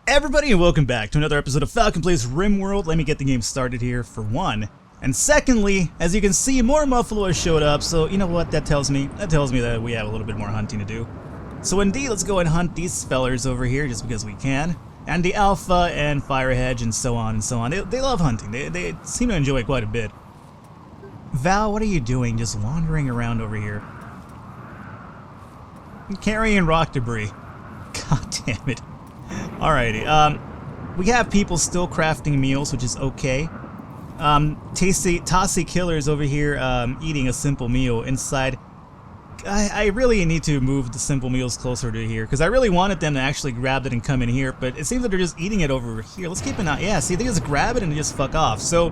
Everybody, and welcome back to another episode of Falcon Plays Rimworld. Let me get the game started here for one. And secondly, as you can see, more mufflers showed up, so you know what that tells me? That tells me that we have a little bit more hunting to do. So indeed, let's go and hunt these fellers over here just because we can. And the Alpha and Firehedge and so on and so on. They love hunting. They seem to enjoy it quite a bit. Val, what are you doing just wandering around over here? Carrying rock debris. God damn it. Alrighty, we have people still crafting meals, which is okay. Tossy Killer's over here eating a simple meal inside. I really need to move the simple meals closer to here, because I really wanted them to actually grab it and come in here, but it seems that they're just eating it over here. Let's keep an eye. Yeah, see, they just grab it and they just fuck off. So,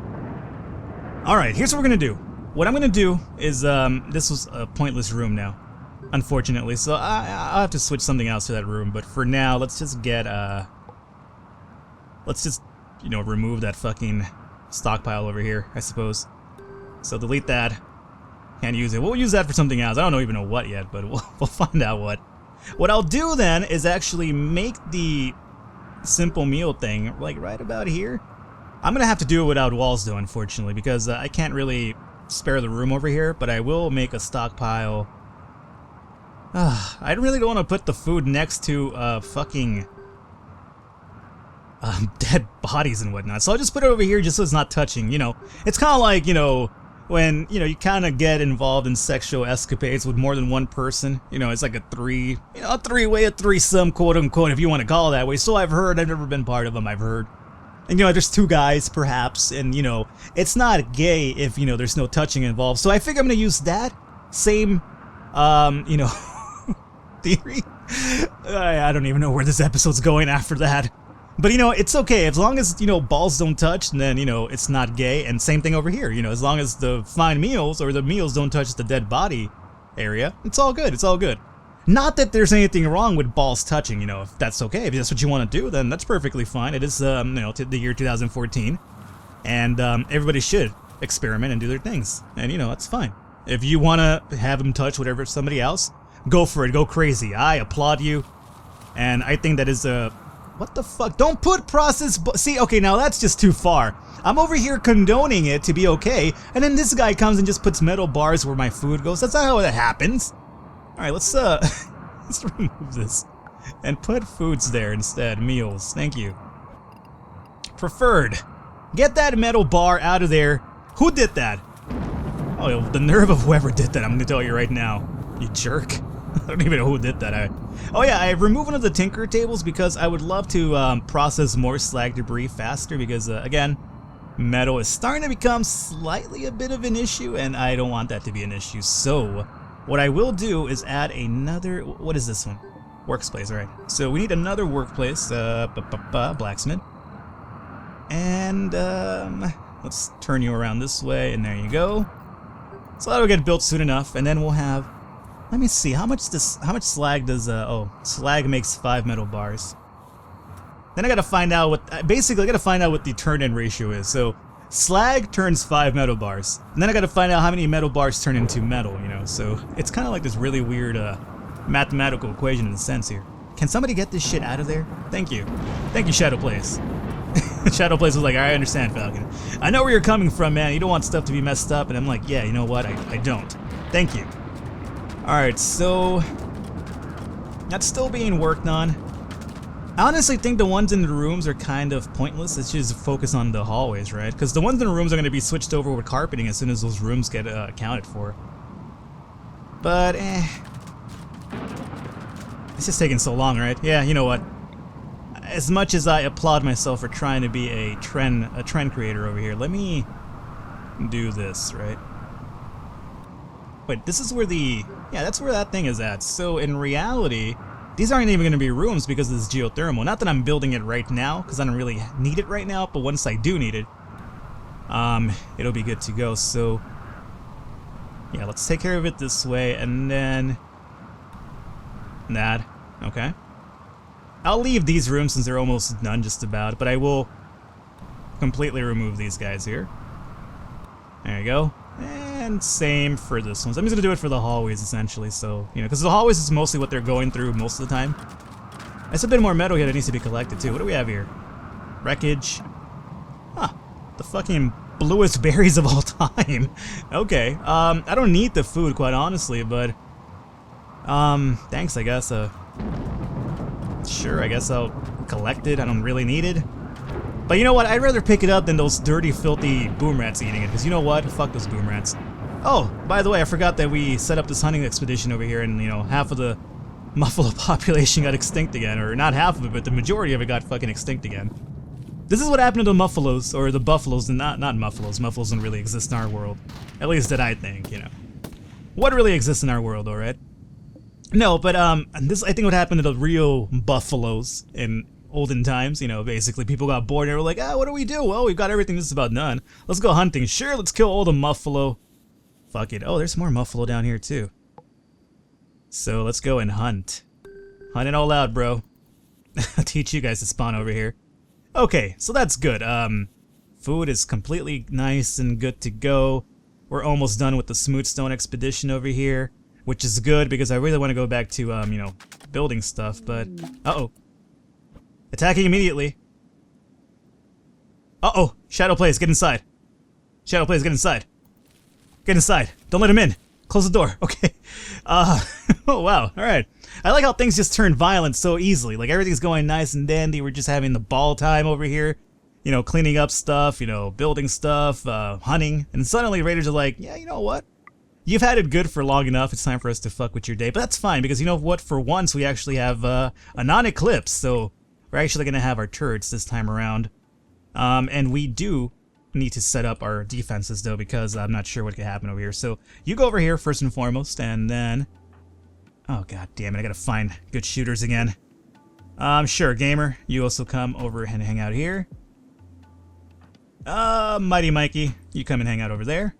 alright, here's what we're gonna do. What I'm gonna do is, this was a pointless room now, unfortunately, so I'll have to switch something else to that room, but for now, let's just get, let's just, you know, remove that fucking stockpile over here, I suppose. So delete that. Can't use it. We'll use that for something else. I don't even know what yet, but we'll find out what. What I'll do then is actually make the simple meal thing, like right about here. I'm gonna have to do it without walls though, unfortunately, because I can't really spare the room over here, but I will make a stockpile. I really don't want to put the food next to fucking dead bodies and whatnot, so I'll just put it over here just so it's not touching, you know. It's kind of like, you know, when, you know, you kind of get involved in sexual escapades with more than one person. You know, it's like a three-way, a threesome, quote-unquote, if you want to call it that way. So I've heard. I've never been part of them, I've heard. And, you know, there's two guys, perhaps, and, you know, it's not gay if, you know, there's no touching involved. So I figure I'm going to use that same, you know, theory. I don't even know where this episode's going after that. But, you know, it's okay. As long as, you know, balls don't touch, then, you know, it's not gay. And same thing over here. You know, as long as the fine meals or the meals don't touch the dead body area, it's all good. It's all good. Not that there's anything wrong with balls touching, you know, if that's okay. If that's what you want to do, then that's perfectly fine. It is, you know, the year 2014. And everybody should experiment and do their things. And, you know, that's fine. If you want to have them touch whatever somebody else, go for it. Go crazy. I applaud you. And I think that is a... What the fuck? Don't put see, okay, now that's just too far. I'm over here condoning it to be okay, and then this guy comes and just puts metal bars where my food goes. That's not how that happens. Alright, let's, let's remove this. And put foods there instead. Meals. Thank you. Preferred. Get that metal bar out of there. Who did that? Oh, the nerve of whoever did that, I'm gonna tell you right now. You jerk. I don't even know who did that. Oh yeah, I removed one of the tinker tables because I would love to process more slag debris faster because, again, metal is starting to become slightly a bit of an issue, and I don't want that to be an issue. So, what I will do is add another... What is this one? Workspace, alright. So, we need another workplace, blacksmith. And, let's turn you around this way, and there you go. So that'll get built soon enough, and then we'll have... Let me see, how much slag does, oh, slag makes 5 metal bars. Then I gotta find out what, basically I gotta find out what the turn-in ratio is. So, slag turns 5 metal bars. And then I gotta find out how many metal bars turn into metal, you know. So, it's kind of like this really weird, mathematical equation in a sense here. Can somebody get this shit out of there? Thank you. Thank you, Shadow Plays. Shadow Plays was like, I understand, Falcon. I know where you're coming from, man. You don't want stuff to be messed up. And I'm like, yeah, you know what? I don't. Thank you. Alright, so that's still being worked on. I honestly think the ones in the rooms are kind of pointless. Let's just focus on the hallways, right? Because the ones in the rooms are going to be switched over with carpeting as soon as those rooms get accounted for. But, it's just taking so long, right? Yeah, you know what? As much as I applaud myself for trying to be a trend creator over here, let me do this, right? Wait, this is where the... Yeah, that's where that thing is at. So, in reality, these aren't even going to be rooms because of this geothermal. Not that I'm building it right now, because I don't really need it right now, but once I do need it, it'll be good to go. So, yeah, let's take care of it this way, and then... that. Okay. I'll leave these rooms since they're almost done just about, but I will completely remove these guys here. There you go. And same for this one. So I'm just going to do it for the hallways, essentially. So, you know, because the hallways is mostly what they're going through most of the time. There's a bit more metal here that needs to be collected too. What do we have here? Wreckage. Huh. The fucking bluest berries of all time. Okay. I don't need the food, quite honestly, but thanks, I guess. Sure, I guess I'll collect it. I don't really need it. But you know what? I'd rather pick it up than those dirty, filthy boom rats eating it. Because you know what? Fuck those boom rats. Oh, by the way, I forgot that we set up this hunting expedition over here, and, you know, half of the muffalo population got extinct again. Or not half of it, but the majority of it got fucking extinct again. This is what happened to the muffalos, or the buffaloes, and not muffalos. Muffalos don't really exist in our world. At least that I think, you know. What really exists in our world, alright? No, but this I think what happened to the real buffaloes in olden times. You know, basically people got bored and they were like, what do we do? Well, we've got everything just about done. Let's go hunting. Sure, let's kill all the muffalo. Fuck it. Oh, there's more muffalo down here too. So let's go and hunt. Hunt it all out, bro. I'll teach you guys to spawn over here. Okay, so that's good. Food is completely nice and good to go. We're almost done with the Smoothstone expedition over here, which is good because I really want to go back to, you know, building stuff, but... Uh-oh. Attacking immediately. Uh-oh. Shadow Plays, get inside. Shadow Plays, get inside. Get inside. Don't let him in. Close the door. Okay. Oh, wow. Alright. I like how things just turn violent so easily. Like, everything's going nice and dandy. We're just having the ball time over here. You know, cleaning up stuff, you know, building stuff, hunting. And suddenly Raiders are like, yeah, you know what? You've had it good for long enough. It's time for us to fuck with your day. But that's fine, because you know what? For once, we actually have a non-eclipse. So we're actually going to have our turrets this time around. And we do need to set up our defenses, though, because I'm not sure what could happen over here. So you go over here first and foremost, and then... Oh, god damn it. I got to find good shooters again. Sure, Gamer. You also come over and hang out here. Mighty Mikey. You come and hang out over there.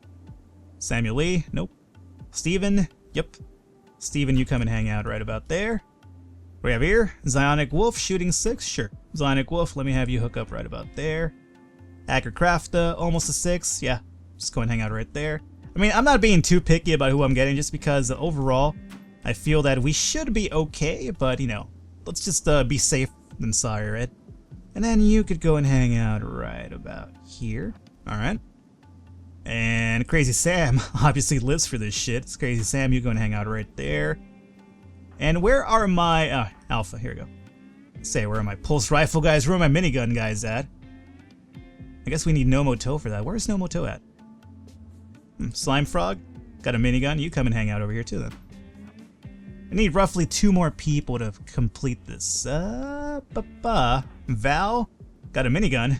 Samuel Lee, nope. Steven, yep. Steven, you come and hang out right about there. What do we have here? Zionic Wolf, shooting 6, sure. Zionic Wolf, let me have you hook up right about there. Hacker Crafta, almost a 6, yeah. Just go and hang out right there. I mean, I'm not being too picky about who I'm getting, just because overall, I feel that we should be okay, but, you know, let's just be safe than sorry, right? And then you could go and hang out right about here, alright? And Crazy Sam obviously lives for this shit. It's Crazy Sam, you go and hang out right there. And where are my... Alpha, here we go. Say, where are my pulse rifle guys? Where are my minigun guys at? I guess we need Nomoto for that. Where's Nomoto at? Slime Frog? Got a minigun? You come and hang out over here too then. I need roughly 2 more people to complete this. Val? Got a minigun.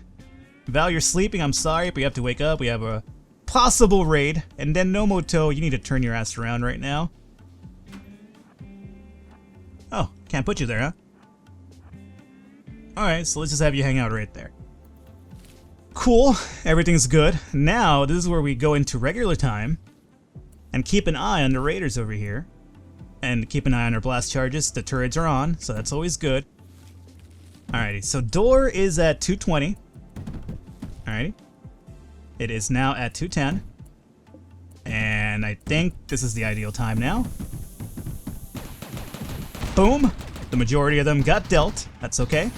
Val, you're sleeping, I'm sorry, but you have to wake up. We have a possible raid. And then Nomoto, you need to turn your ass around right now. Oh, can't put you there, huh? Alright, so let's just have you hang out right there. Cool, everything's good. Now, this is where we go into regular time and keep an eye on the raiders over here. And keep an eye on our blast charges. The turrets are on, so that's always good. Alrighty, so door is at 220. Alrighty. It is now at 210. And I think this is the ideal time now. Boom! The majority of them got dealt. That's okay.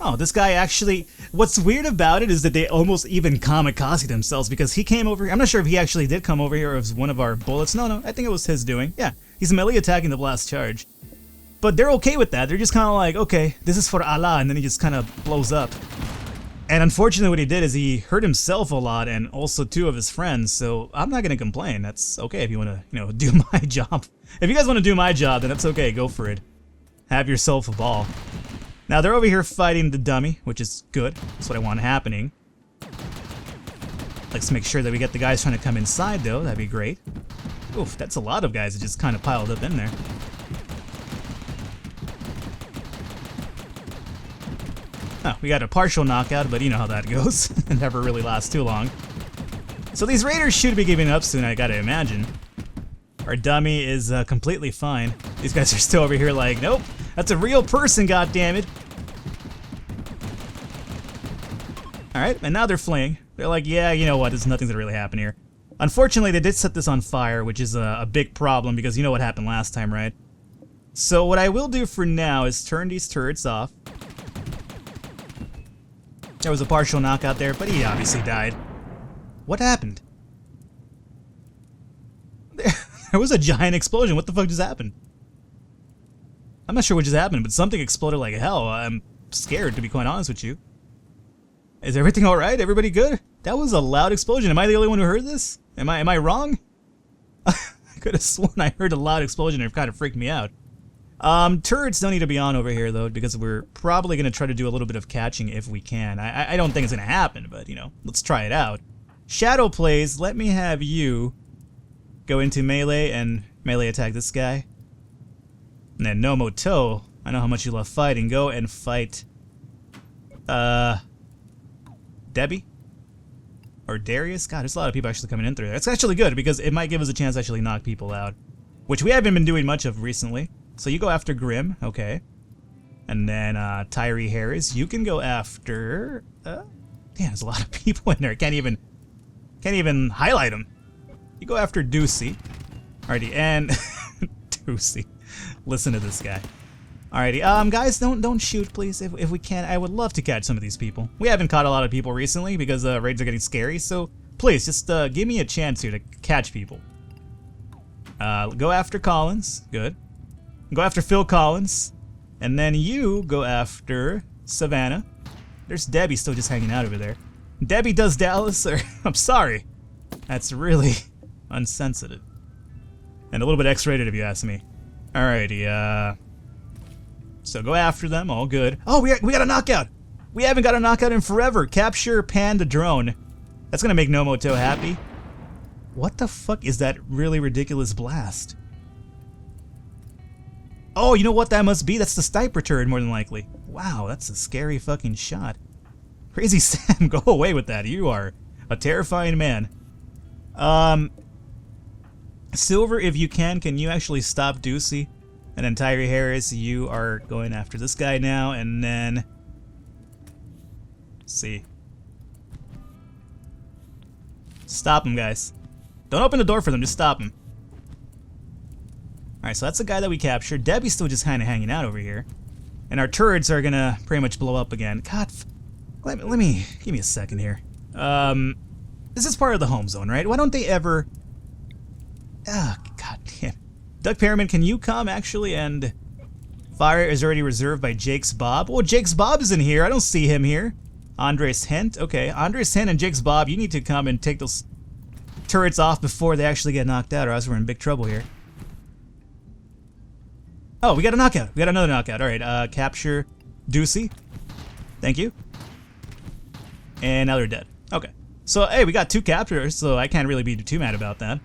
Oh, this guy actually... What's weird about it is that they almost even kamikaze themselves, because he came over here. I'm not sure if he actually did come over here or it was one of our bullets. No, I think it was his doing. Yeah, he's melee attacking the blast charge. But they're okay with that. They're just kind of like, okay, this is for Allah, and then he just kind of blows up. And unfortunately what he did is he hurt himself a lot and also 2 of his friends, so I'm not going to complain. That's okay if you want to, you know, do my job. If you guys want to do my job, then that's okay. Go for it. Have yourself a ball. Now they're over here fighting the dummy, which is good. That's what I want happening. Let's make sure that we get the guys trying to come inside, though. That'd be great. Oof, that's a lot of guys that just kind of piled up in there. Oh, we got a partial knockout, but you know how that goes. It never really lasts too long. So these raiders should be giving up soon, I gotta imagine. Our dummy is completely fine. These guys are still over here like, nope, that's a real person, goddammit. Alright, and now they're fleeing. They're like, yeah, you know what, there's nothing that really happened here. Unfortunately, they did set this on fire, which is a big problem, because you know what happened last time, right? So what I will do for now is turn these turrets off. There was a partial knockout there, but he obviously died. What happened? There was a giant explosion. What the fuck just happened? I'm not sure what just happened, but something exploded like hell. I'm scared, to be quite honest with you. Is everything alright? Everybody good? That was a loud explosion. Am I the only one who heard this? Am I wrong? I could have sworn I heard a loud explosion and it kind of freaked me out. Turrets don't need to be on over here, though, because we're probably going to try to do a little bit of catching if we can. I don't think it's going to happen, but, you know, let's try it out. Shadow plays, let me have you go into melee and melee attack this guy. And then Nomoto, I know how much you love fighting. Go and fight, Debbie? Or Darius? God, there's a lot of people actually coming in through there. It's actually good, because it might give us a chance to actually knock people out. Which we haven't been doing much of recently. So you go after Grim, okay. And then, Tyree Harris, you can go after, damn, there's a lot of people in there. Can't even highlight them. You go after Deucey. Alrighty, and Deucey. Listen to this guy. Alrighty, guys, don't shoot, please. If we can, I would love to catch some of these people. We haven't caught a lot of people recently because raids are getting scary, so please, just give me a chance here to catch people. Go after Collins. Good. Go after Phil Collins. And then you go after Savannah. There's Debbie still just hanging out over there. Debbie does Dallas, or I'm sorry. That's really unsensitive. And a little bit X-rated if you ask me. Alrighty, so go after them, all good. Oh, we got a knockout! We haven't got a knockout in forever. Capture Panda Drone. That's gonna make Nomoto happy. What the fuck is that really ridiculous blast? Oh, you know what that must be? That's the sniper turret, more than likely. Wow, that's a scary fucking shot. Crazy Sam, go away with that. You are a terrifying man. Silver, if you can you actually stop Deucey? And then Tyree Harris, you are going after this guy now, and then... Let's see. Stop him, guys. Don't open the door for them, just stop him. Alright, so that's the guy that we captured. Debbie's still just kind of hanging out over here. And our turrets are gonna pretty much blow up again. God, let me... Give me a second here. This is part of the home zone, right? Why don't they ever... Ah, god damn. Doug Perriman, can you come, actually, and... Fire is already reserved by Jake's Bob. Well, Jake's Bob is in here. I don't see him here. Andres Hint. Okay, Andres Hint and Jake's Bob, you need to come and take those turrets off before they actually get knocked out, or else we're in big trouble here. Oh, we got a knockout. We got another knockout. Alright, capture Deucey. Thank you. And now they're dead. Okay. So, hey, we got 2 captures, so I can't really be too mad about that.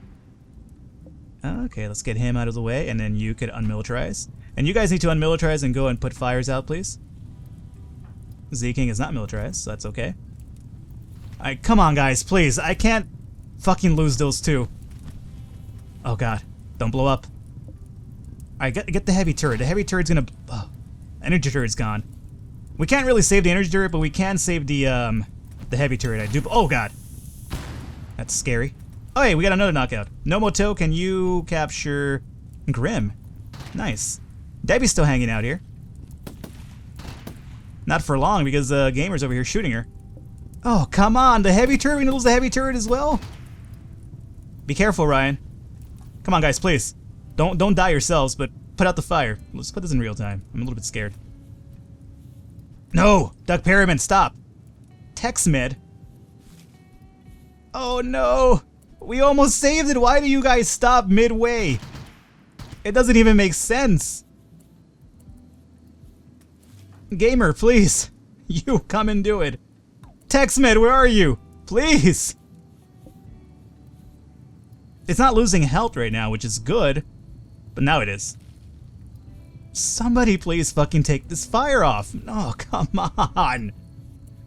Okay, let's get him out of the way, and then you could unmilitarize. And you guys need to unmilitarize and go and put fires out, please. Z-King is not militarized, so that's okay. Alright, come on, guys, please. I can't fucking lose those 2. Oh, God. Don't blow up. Alright, get the heavy turret. The heavy turret's gonna... Oh, energy turret's gone. We can't really save the energy turret, but we can save the heavy turret. I do... Oh, God. That's scary. Oh, hey, we got another knockout. Nomoto, can you capture Grim? Nice. Debbie's still hanging out here. Not for long, because Gamer's over here shooting her. Oh, come on. The heavy turret. We lose the heavy turret as well? Be careful, Ryan. Come on, guys, please. Don't die yourselves, but put out the fire. Let's put this in real time. I'm a little bit scared. No! Doug Perriman, stop! Text mid. Oh, no! We almost saved it! Why do you guys stop midway? It doesn't even make sense. Gamer, please. You come and do it. TextMed, where are you? Please. It's not losing health right now, which is good. But now it is. Somebody please fucking take this fire off. Oh, come on.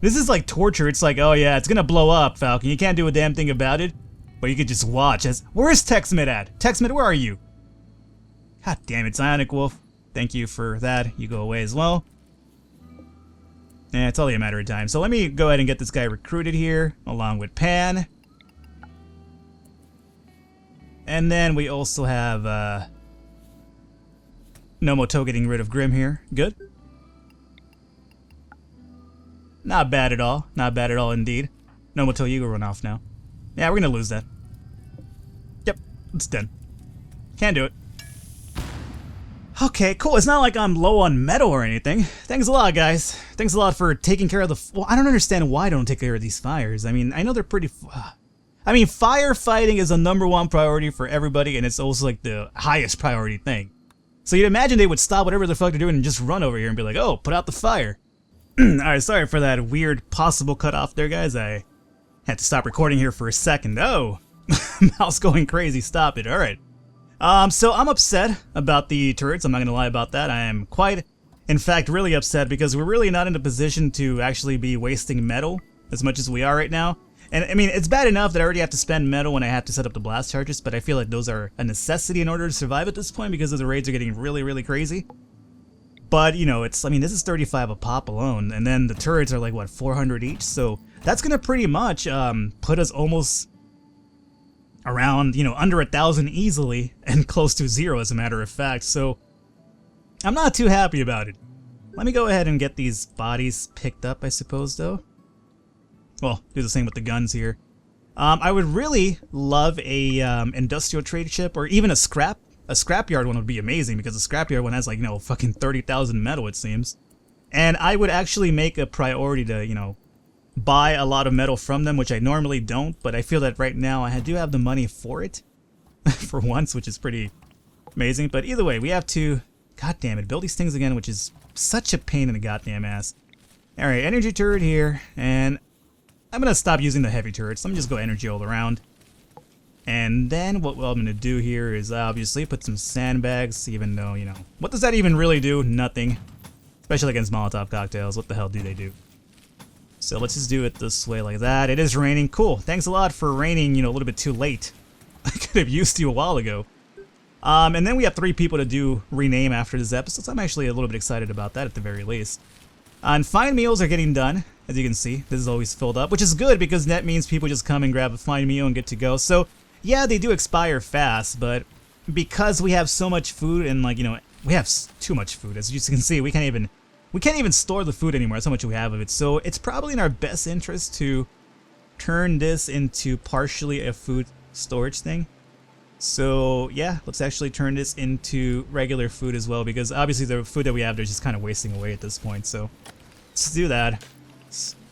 This is like torture. It's like, oh yeah, it's gonna blow up, Falcon. You can't do a damn thing about it. But you could just watch as... Where's TextMed at? TextMed, where are you? God damn it, Psionic Wolf. Thank you for that. You go away as well. Yeah, it's only a matter of time. So let me go ahead and get this guy recruited here, along with Pan. And then we also have, Nomoto getting rid of Grim here. Good. Not bad at all. Not bad at all indeed. Nomoto, you go run off now. Yeah, we're gonna lose that. Yep, it's done. Can't do it. Okay, cool. It's not like I'm low on metal or anything. Thanks a lot, guys. Thanks a lot for taking care of the... Well, I don't understand why I don't take care of these fires. I mean, I know they're pretty... I mean, firefighting is a #1 priority for everybody, and it's also like the highest priority thing. So you'd imagine they would stop whatever the fuck they're doing and just run over here and be like, oh, put out the fire. Alright, sorry for that weird possible cutoff there, guys. I had to stop recording here for a second. Oh, mouse going crazy. Stop it. Alright. So I'm upset about the turrets. I'm not gonna lie about that. I am quite, in fact, really upset because we're really not in a position to actually be wasting metal as much as we are right now. And I mean, it's bad enough that I already have to spend metal when I have to set up the blast charges, but I feel like those are a necessity in order to survive at this point because the raids are getting really, really crazy. But, you know, it's, I mean, this is 35 a pop alone, and then the turrets are like, what, 400 each? So that's gonna pretty much put us almost around, you know, under 1,000 easily, and close to 0 as a matter of fact. So I'm not too happy about it. Let me go ahead and get these bodies picked up, I suppose, though. Well, do the same with the guns here. I would really love a industrial trade ship, or even a scrapyard one would be amazing, because the scrapyard one has like, you know, fucking 30,000 metal, it seems. And I would actually make a priority to, you know, buy a lot of metal from them, which I normally don't, but I feel that right now I do have the money for it, for once, which is pretty amazing. But either way, we have to, god damn it, build these things again, which is such a pain in the goddamn ass. Alright, energy turret here, and I'm gonna stop using the heavy turrets. Let me just go energy all around. And then what I'm gonna do here is obviously put some sandbags, even though, you know, what does that even really do? Nothing. Especially against Molotov cocktails. What the hell do they do? So let's just do it this way like that. It is raining. Cool. Thanks a lot for raining, you know, a little bit too late. I could have used you a while ago. And then we have 3 people to do rename after this episode, so I'm actually a little bit excited about that at the very least. And fine meals are getting done, as you can see. This is always filled up, which is good because that means people just come and grab a fine meal and get to go. So yeah, they do expire fast, but because we have so much food and, like, you know, we have too much food, as you can see, we can't even store the food anymore. That's how much we have of it. So it's probably in our best interest to turn this into partially a food storage thing. So yeah, let's actually turn this into regular food as well, because obviously the food that we have, they're just kind of wasting away at this point. So let's do that.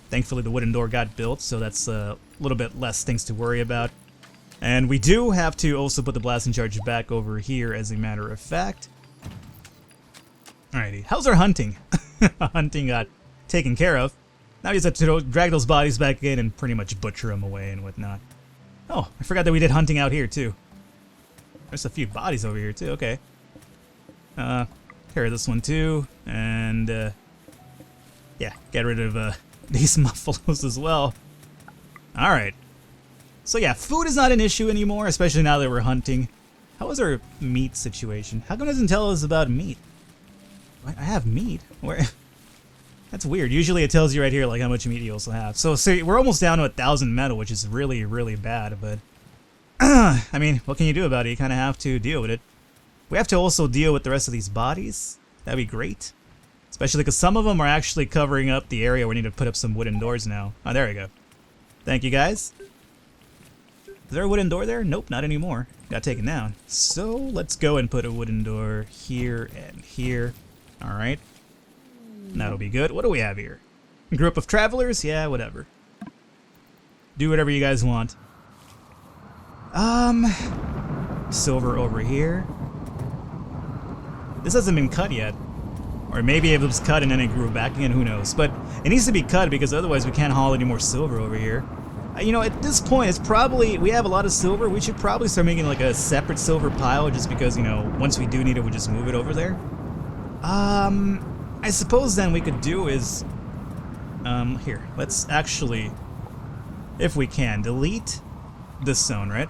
Thankfully the wooden door got built, so that's a little bit less things to worry about. And we do have to also put the blasting charge back over here, as a matter of fact. Alrighty, how's our hunting? Hunting got taken care of. Now we just have to drag those bodies back in and pretty much butcher them away and whatnot. Oh, I forgot that we did hunting out here too. There's a few bodies over here too, okay. Carry this one too, and yeah, get rid of these muffaloes as well. Alright. So yeah, food is not an issue anymore, especially now that we're hunting. How is our meat situation? How come it doesn't tell us about meat? I have meat? Where? That's weird. Usually it tells you right here like how much meat you also have. So we're almost down to 1,000 metal, which is really, really bad, but I mean, what can you do about it? You kind of have to deal with it. We have to also deal with the rest of these bodies. That'd be great. Especially because some of them are actually covering up the area where we need to put up some wooden doors now. Oh, there we go. Thank you, guys. Is there a wooden door there? Nope, not anymore. Got taken down. So let's go and put a wooden door here and here. Alright. That'll be good. What do we have here? A group of travelers? Yeah, whatever. Do whatever you guys want. Silver over here. This hasn't been cut yet. Or maybe it was cut and then it grew back again, who knows. But it needs to be cut because otherwise we can't haul any more silver over here. You know, at this point, it's probably, we have a lot of silver. We should probably start making like a separate silver pile just because, you know, once we do need it, we just move it over there. I suppose then we could do is, here, let's actually, if we can, delete this zone, right?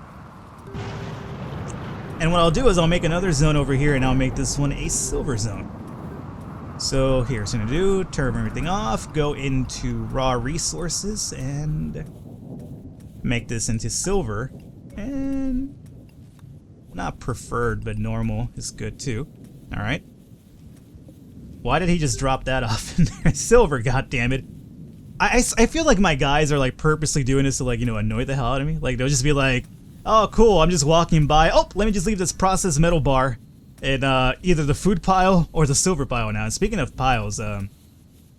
And what I'll do is I'll make another zone over here and I'll make this one a silver zone. So here's what I'm gonna do, turn everything off, go into raw resources and make this into silver. And not preferred, but normal is good too. Alright. Why did he just drop that off in there? Silver, goddammit. I feel like my guys are like purposely doing this to like, you know, annoy the hell out of me. Like they'll just be like, oh cool, I'm just walking by. Oh, let me just leave this processed metal bar in either the food pile or the silver pile now. And speaking of piles,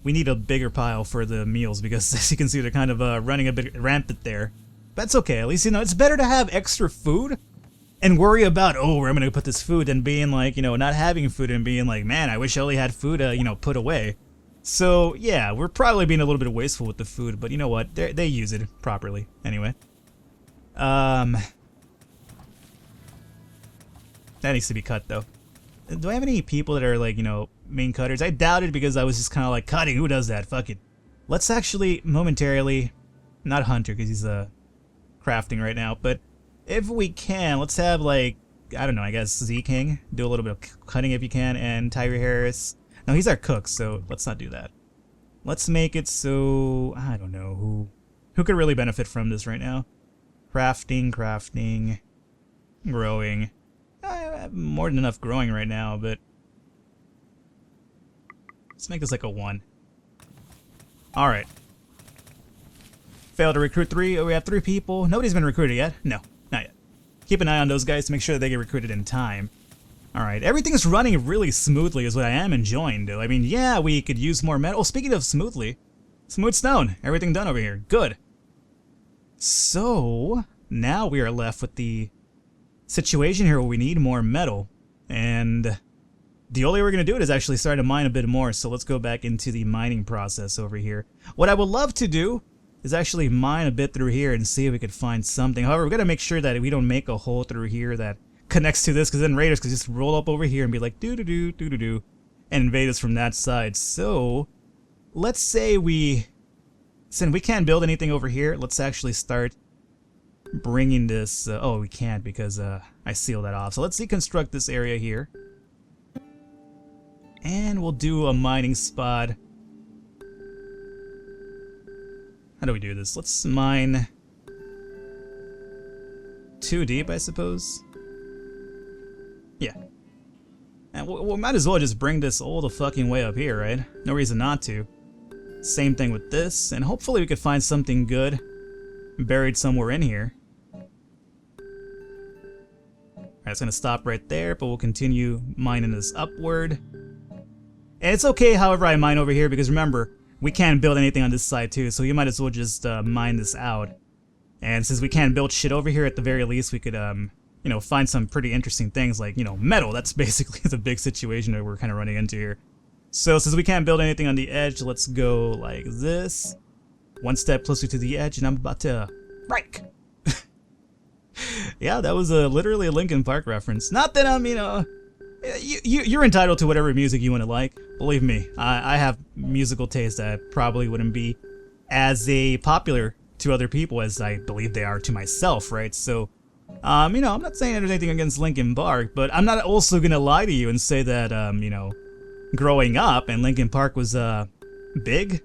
we need a bigger pile for the meals because as you can see they're kind of running a bit rampant there. But it's okay, at least, you know, it's better to have extra food and worry about, oh, where am I going to put this food, than being like, you know, not having food and being like, man, I wish I only had food, you know, put away. So, yeah, we're probably being a little bit wasteful with the food, but you know what? They use it properly. Anyway. That needs to be cut, though. Do I have any people that are, like, you know, main cutters? I doubt it because I was just kind of like, cutting, who does that? Fuck it. Let's actually momentarily, not Hunter because he's crafting right now, but if we can, let's have, like, I don't know, I guess Z-King do a little bit of cutting if you can, and Tyree Harris. No, he's our cook, so let's not do that. Let's make it so, I don't know, who could really benefit from this right now? Crafting, growing. I have more than enough growing right now, but let's make this like a 1. Alright. Failed to recruit 3. Oh, we have 3 people. Nobody's been recruited yet? No, not yet. Keep an eye on those guys to make sure that they get recruited in time. Alright, everything's running really smoothly is what I am enjoying, though. I mean, yeah, we could use more metal. Oh, speaking of smoothly, smooth stone. Everything done over here. Good. So, now we are left with the situation here where we need more metal. And the only way we're going to do it is actually start to mine a bit more. So let's go back into the mining process over here. What I would love to do is actually mine a bit through here and see if we could find something. However, we've got to make sure that we don't make a hole through here that connects to this, because then raiders could just roll up over here and be like doo-doo-doo, and invade us from that side. So let's say since we can't build anything over here, let's actually start bringing this. Oh, we can't because I sealed that off. So let's deconstruct this area here, and we'll do a mining spot. How do we do this? Let's mine 2 deep, I suppose. Yeah. And we might as well just bring this all the fucking way up here, right? No reason not to. Same thing with this, and hopefully we could find something good buried somewhere in here. Alright, it's gonna stop right there, but we'll continue mining this upward. And it's okay however I mine over here, because remember, we can't build anything on this side too, so you might as well just mine this out. And since we can't build shit over here, at the very least we could you know, find some pretty interesting things like, you know, metal. That's basically the big situation that we're kind of running into here. So since we can't build anything on the edge, let's go like this. 1 step closer to the edge, and I'm about to break. Yeah, that was literally a Linkin Park reference. Not that I'm, you know, you're entitled to whatever music you want to like. Believe me, I have musical taste that probably wouldn't be as popular to other people as I believe they are to myself, right? So, you know, I'm not saying there's anything against Linkin Park, but I'm not also gonna lie to you and say that, you know, growing up and Linkin Park was big,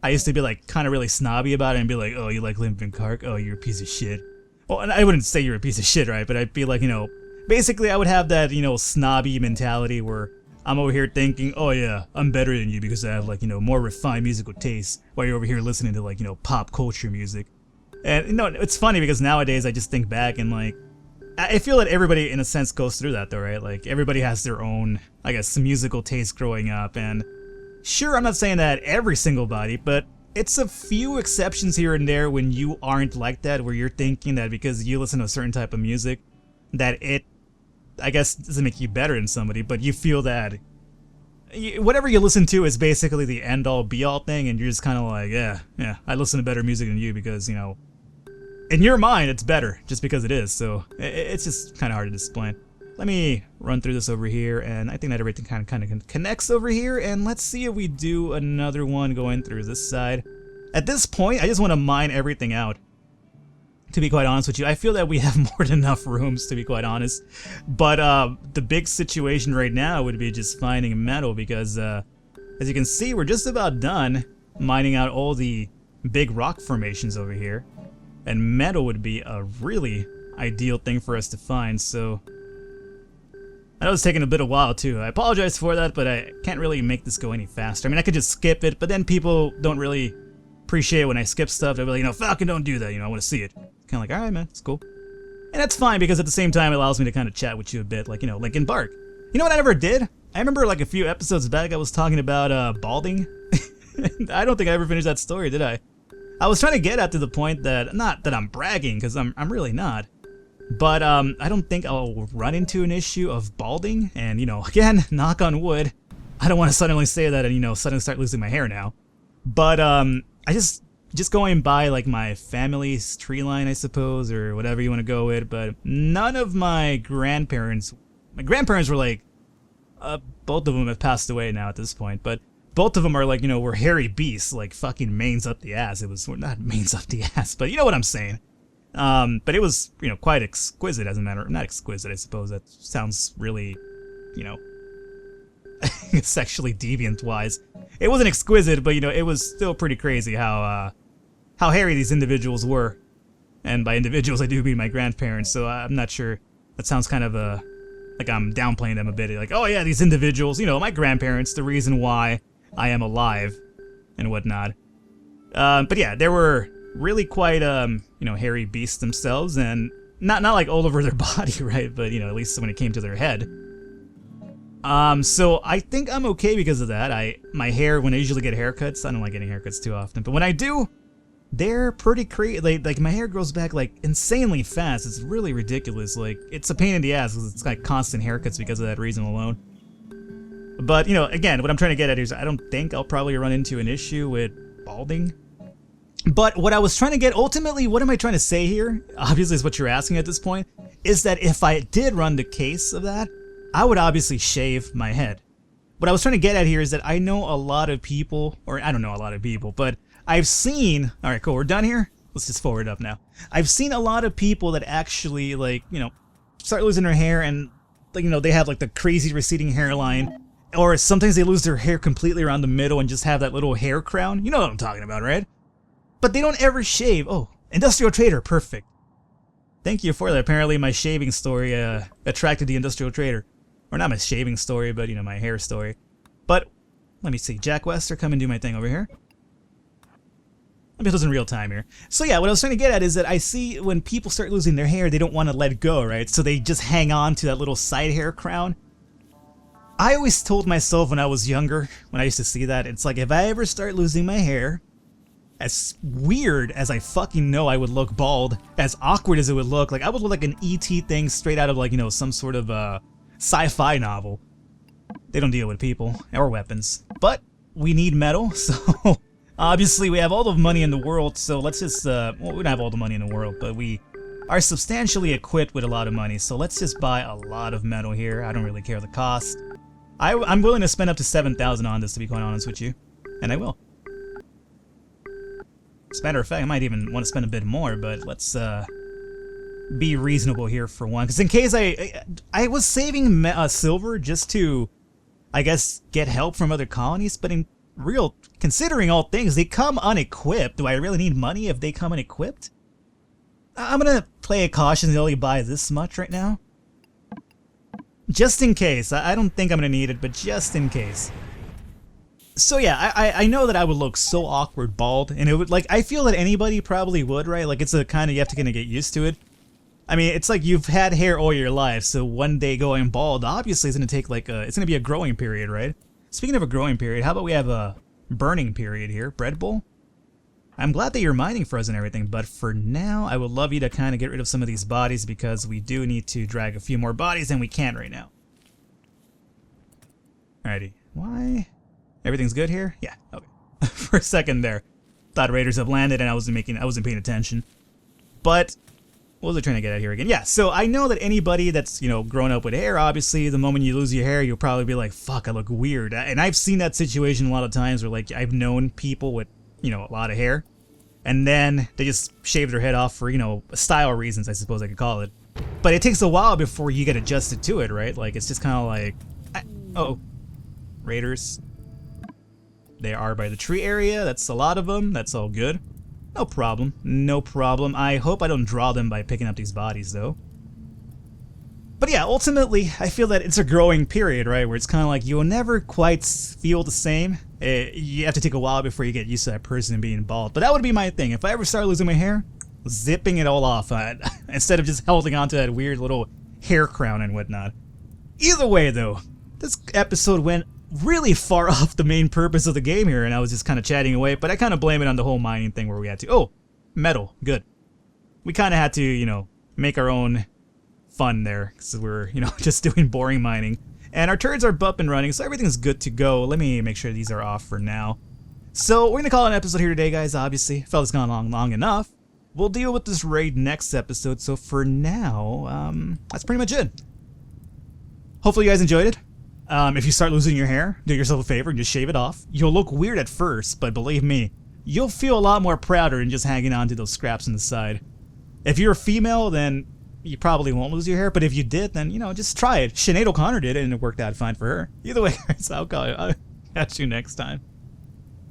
I used to be like kind of really snobby about it and be like, oh, you like Linkin Park? Oh, you're a piece of shit. Well, and I wouldn't say you're a piece of shit, right? But I'd be like, you know, basically I would have that, you know, snobby mentality where I'm over here thinking, oh yeah, I'm better than you because I have, like, you know, more refined musical taste, while you're over here listening to, like, you know, pop culture music. And, you know, it's funny because nowadays I just think back and, like, I feel that everybody in a sense goes through that though, right? Like, everybody has their own, I guess, musical taste growing up. And sure, I'm not saying that every single body, but it's a few exceptions here and there when you aren't like that, where you're thinking that because you listen to a certain type of music, that it, I guess, doesn't make you better than somebody, but you feel that whatever you listen to is basically the end-all be-all thing, and you're just kind of like, yeah, I listen to better music than you because, you know, in your mind it's better just because it is. So it's just kind of hard to explain. Let me run through this over here, and I think that everything kind of connects over here, and let's see if we do another one going through this side. At this point, I just want to mine everything out, to be quite honest with you. I feel that we have more than enough rooms, to be quite honest. But the big situation right now would be just finding metal, because as you can see, we're just about done mining out all the big rock formations over here. And metal would be a really ideal thing for us to find, so I know it's taking a bit of while too. I apologize for that, but I can't really make this go any faster. I mean, I could just skip it, but then people don't really appreciate when I skip stuff. They'll be like, you know, Falcon, don't do that. You know, I want to see it. Kind of like, all right, man, it's cool. And that's fine because at the same time, it allows me to kind of chat with you a bit, like, you know, Linkin Park. You know what I never did? I remember like a few episodes back, I was talking about balding. I don't think I ever finished that story, did I? I was trying to get at to the point that, not that I'm bragging, because I'm really not. But I don't think I'll run into an issue of balding, and, you know, again, knock on wood. I don't want to suddenly say that and, you know, suddenly start losing my hair now. But I just going by, like, my family's tree line, I suppose, or whatever you want to go with, but none of my grandparents were, like, both of them have passed away now at this point, but both of them are, like, you know, were hairy beasts, like, fucking manes up the ass. Well, not manes up the ass, but you know what I'm saying. But it was, you know, quite exquisite as a matter of, not exquisite, I suppose, that sounds really, you know, sexually deviant-wise. It wasn't exquisite, but, you know, it was still pretty crazy how hairy these individuals were. And by individuals, I do mean my grandparents, so I'm not sure, that sounds kind of, like I'm downplaying them a bit, like, oh yeah, these individuals, you know, my grandparents, the reason why I am alive, and whatnot. But yeah, they were really quite, you know, hairy beasts themselves, and not like all over their body, right? But, you know, at least when it came to their head. So I think I'm okay because of that. My hair, when I usually get haircuts, I don't like getting haircuts too often, but when I do, they're pretty crazy. Like my hair grows back, like, insanely fast. It's really ridiculous. Like, it's a pain in the ass because it's like constant haircuts because of that reason alone. But, you know, again, what I'm trying to get at is I don't think I'll probably run into an issue with balding. But what I was trying to get, ultimately, what am I trying to say here? Obviously, is what you're asking at this point, is that if I did run the case of that, I would obviously shave my head. What I was trying to get at here is that I know a lot of people, or I don't know a lot of people, but I've seen, alright, cool, we're done here? Let's just forward up now. I've seen a lot of people that actually, like, you know, start losing their hair and, like, you know, they have, like, the crazy receding hairline, or sometimes they lose their hair completely around the middle and just have that little hair crown. You know what I'm talking about, right? But they don't ever shave. Oh, Industrial Trader, perfect. Thank you for that. Apparently my shaving story attracted the Industrial Trader. Or not my shaving story, but, you know, my hair story. But, let me see. Jack Wester, come and do my thing over here. Let me put this in real time here. So yeah, what I was trying to get at is that I see when people start losing their hair, they don't want to let it go, right? So they just hang on to that little side hair crown. I always told myself when I was younger, when I used to see that, it's like, if I ever start losing my hair, as weird as I fucking know I would look bald, as awkward as it would look, like I would look like an E.T. thing straight out of, like, you know, some sort of sci-fi novel. They don't deal with people or weapons, but we need metal, so obviously we have all the money in the world, so let's just, well, we don't have all the money in the world, but we are substantially equipped with a lot of money, so let's just buy a lot of metal here. I don't really care the cost. I'm willing to spend up to 7,000 on this, to be quite honest with you, and I will. As a matter of fact, I might even want to spend a bit more, but let's be reasonable here for one. Because in case I was saving silver just to, I guess, get help from other colonies, but in real, considering all things, they come unequipped. Do I really need money if they come unequipped? I'm going to play it cautious and only buy this much right now. Just in case. I don't think I'm going to need it, but just in case. So yeah, I know that I would look so awkward bald, and it would, like, I feel that anybody probably would, right? Like, it's a kind of, you have to kind of get used to it. I mean, it's like you've had hair all your life, so one day going bald, obviously it's going to take, like, it's going to be a growing period, right? Speaking of a growing period, how about we have a burning period here? Bread bowl? I'm glad that you're mining for us and everything, but for now, I would love you to kind of get rid of some of these bodies because we do need to drag a few more bodies and we can't right now. Alrighty. Why? Everything's good here? Yeah, okay. For a second there, thought raiders have landed and I wasn't paying attention. But what was I trying to get at here again? Yeah, so I know that anybody that's, you know, grown up with hair, obviously, the moment you lose your hair, you'll probably be like, fuck, I look weird. And I've seen that situation a lot of times where, like, I've known people with, you know, a lot of hair, and then they just shave their head off for, you know, style reasons, I suppose I could call it. But it takes a while before you get adjusted to it, right? Like, it's just kind of like, oh, raiders. They are by the tree area. That's a lot of them. That's all good. No problem. No problem. I hope I don't draw them by picking up these bodies, though. But yeah, ultimately, I feel that it's a growing period, right? Where it's kind of like you'll never quite feel the same. You have to take a while before you get used to that person being bald. But that would be my thing. If I ever start losing my hair, zipping it all off instead of just holding on to that weird little hair crown and whatnot. Either way, though, this episode went really far off the main purpose of the game here, and I was just kind of chatting away. But I kind of blame it on the whole mining thing where we had to... Oh, metal. Good. We kind of had to, you know, make our own fun there, because we're, you know, just doing boring mining. And our turrets are up and running, so everything's good to go. Let me make sure these are off for now. So we're gonna call it an episode here today, guys. Obviously, felt it's gone long enough. We'll deal with this raid next episode. So for now, that's pretty much it. Hopefully you guys enjoyed it. If you start losing your hair, do yourself a favor and just shave it off. You'll look weird at first, but believe me, you'll feel a lot more prouder than just hanging on to those scraps on the side. If you're a female, then you probably won't lose your hair, but if you did, then, you know, just try it. Sinead O'Connor did it, and it worked out fine for her. Either way, guys, I'll catch you next time.